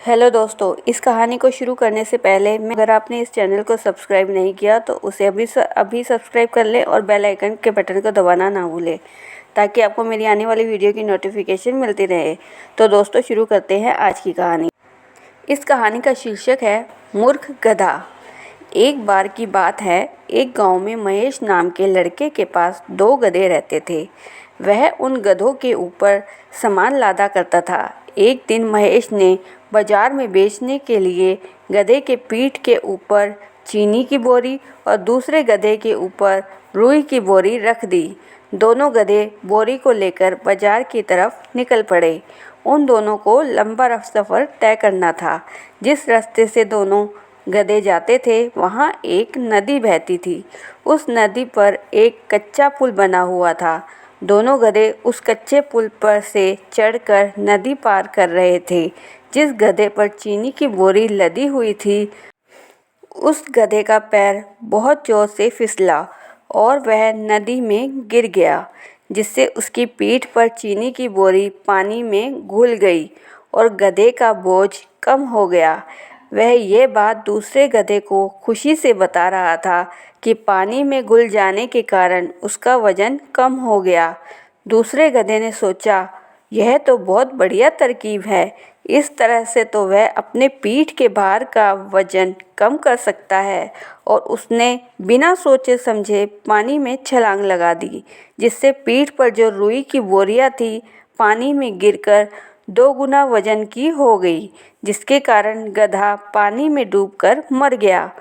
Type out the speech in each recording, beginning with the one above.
Hello दोस्तों, इस कहानी को शुरू करने से पहले अगर आपने इस चैनल को सब्सक्राइब नहीं किया तो उसे अभी सब्सक्राइब कर लें और बेल आइकन के बटन को दबाना ना भूलें ताकि आपको मेरी आने वाली वीडियो की नोटिफिकेशन मिलती रहे। तो दोस्तों शुरू करते हैं आज की कहानी। इस कहानी का शीर्षक है मूर्ख गधा। एक बार की बात है, एक गांव में महेश नाम के लड़के के पास 2 गधे रहते थे। वह उन गधों के ऊपर सामान लादा करता था। एक दिन महेश ने बाजार में बेचने के लिए गधे के पीठ के ऊपर चीनी की बोरी और दूसरे गधे के ऊपर रुई की बोरी रख दी। दोनों गधे बोरी को लेकर बाजार की तरफ निकल पड़े। उन दोनों को लंबा सफ़र तय करना था। जिस रास्ते से दोनों गधे जाते थे वहाँ एक नदी बहती थी। उस नदी पर एक कच्चा पुल बना हुआ था। दोनों गधे उस कच्चे पुल पर से चढ़कर नदी पार कर रहे थे। जिस गधे पर चीनी की बोरी लदी हुई थी उस गधे का पैर बहुत जोर से फिसला और वह नदी में गिर गया, जिससे उसकी पीठ पर चीनी की बोरी पानी में घुल गई और गधे का बोझ कम हो गया। वह यह बात दूसरे गधे को खुशी से बता रहा था कि पानी में घुल जाने के कारण उसका वजन कम हो गया। दूसरे गधे ने सोचा, यह तो बहुत बढ़िया तरकीब है। इस तरह से तो वह अपने पीठ के भार का वजन कम कर सकता है। और उसने बिना सोचे समझे पानी में छलांग लगा दी, जिससे पीठ पर जो रुई की बोरियां थी पानी में गिरकर 2 गुना वजन की हो गई, जिसके कारण गधा पानी में डूबकर मर गया।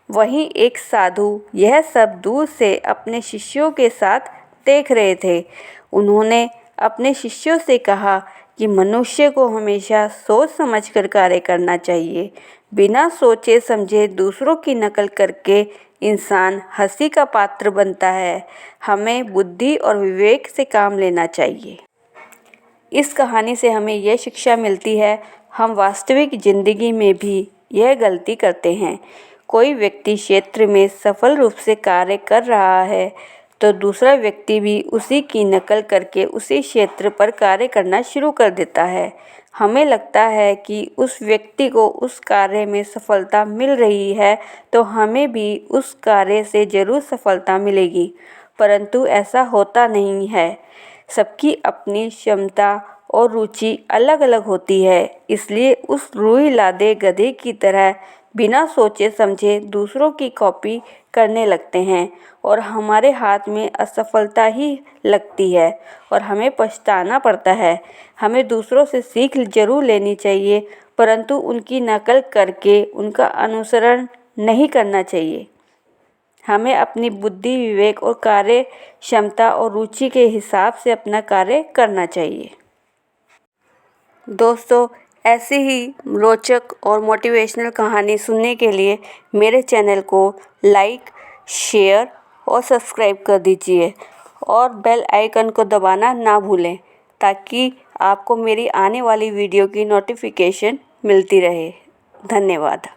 वहीं एक साधु यह सब दूर से अपने शिष्यों के साथ देख रहे थे। उन्होंने अपने शिष्यों से कहा कि मनुष्य को हमेशा सोच समझकर कार्य करना चाहिए। बिना सोचे समझे दूसरों की नकल करके इंसान हंसी का पात्र बनता है। हमें बुद्धि और विवेक से काम लेना चाहिए। इस कहानी से हमें यह शिक्षा मिलती है, हम वास्तविक ज़िंदगी में भी यह गलती करते हैं। कोई व्यक्ति क्षेत्र में सफल रूप से कार्य कर रहा है तो दूसरा व्यक्ति भी उसी की नकल करके उसी क्षेत्र पर कार्य करना शुरू कर देता है। हमें लगता है कि उस व्यक्ति को उस कार्य में सफलता मिल रही है तो हमें भी उस कार्य से ज़रूर सफलता मिलेगी, परंतु ऐसा होता नहीं है। सबकी अपनी क्षमता और रुचि अलग अलग होती है, इसलिए उस रुई लादे गधे की तरह बिना सोचे समझे दूसरों की कॉपी करने लगते हैं और हमारे हाथ में असफलता ही लगती है और हमें पछताना पड़ता है। हमें दूसरों से सीख जरूर लेनी चाहिए, परंतु उनकी नकल करके उनका अनुसरण नहीं करना चाहिए। हमें अपनी बुद्धि, विवेक और कार्य क्षमता और रुचि के हिसाब से अपना कार्य करना चाहिए। दोस्तों, ऐसी ही रोचक और मोटिवेशनल कहानी सुनने के लिए मेरे चैनल को लाइक, शेयर और सब्सक्राइब कर दीजिए और बेल आइकन को दबाना ना भूलें ताकि आपको मेरी आने वाली वीडियो की नोटिफिकेशन मिलती रहे। धन्यवाद।